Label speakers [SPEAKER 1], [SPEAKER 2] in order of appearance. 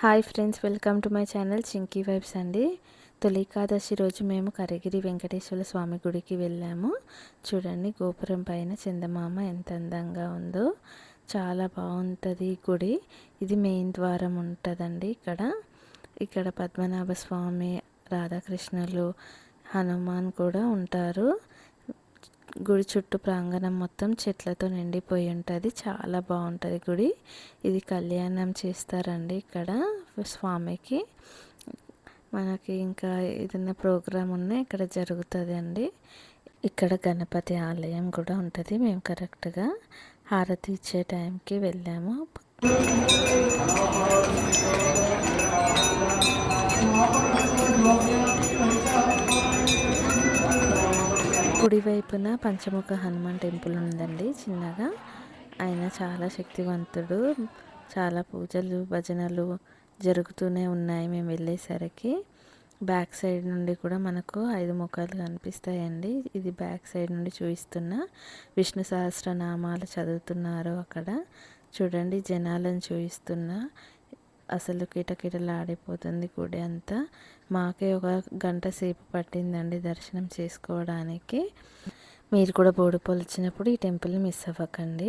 [SPEAKER 1] Hi friends, welcome to my channel Chinki vibes అండి. తొలి ఏకాదశి రోజు మేము కరిగిరి వెంకటేశ్వర స్వామి గుడికి వెళ్ళాము. చూడండి, గోపురం పైన చందమామ ఎంత అందంగా ఉందో. చాలా బాగుంటుంది ఈ గుడి. ఇది మెయిన్ ద్వారం ఉంటుందండి. ఇక్కడ పద్మనాభ స్వామి, రాధాకృష్ణులు, హనుమాన్ కూడా ఉంటారు. గుడి చుట్టూ ప్రాంగణం మొత్తం చెట్లతో నిండిపోయి ఉంటుంది. చాలా బాగుంటుంది గుడి. ఇది కళ్యాణం చేస్తారండి ఇక్కడ స్వామికి. మనకి ఇంకా ఏదైనా ప్రోగ్రాం ఉన్నా ఇక్కడ జరుగుతుంది అండి. ఇక్కడ గణపతి ఆలయం కూడా ఉంటుంది. మేము కరెక్ట్గా హారతి ఇచ్చే టైంకి వెళ్ళాము. కుడివైపున పంచముఖ హనుమాన్ టెంపుల్ ఉందండి చిన్నగా. ఆయన చాలా శక్తివంతుడు. చాలా పూజలు భజనలు జరుగుతూనే ఉన్నాయి మేము వెళ్ళేసరికి. బ్యాక్ సైడ్ నుండి కూడా మనకు 5 ముఖాలు కనిపిస్తాయండి. ఇది బ్యాక్ సైడ్ నుండి చూపిస్తున్నా. విష్ణు సహస్రనామాలు చదువుతున్నారు అక్కడ. చూడండి, జనాలను చూపిస్తున్నా. అసలు కిటకిటలాడిపోతుంది గుడి అంతా. మాకే 1 గంట సేపు పట్టిందండి దర్శనం చేసుకోవడానికి. మీరు కూడా బోడుపల్ వచ్చినప్పుడు ఈ టెంపుల్ని మిస్ అవ్వకండి.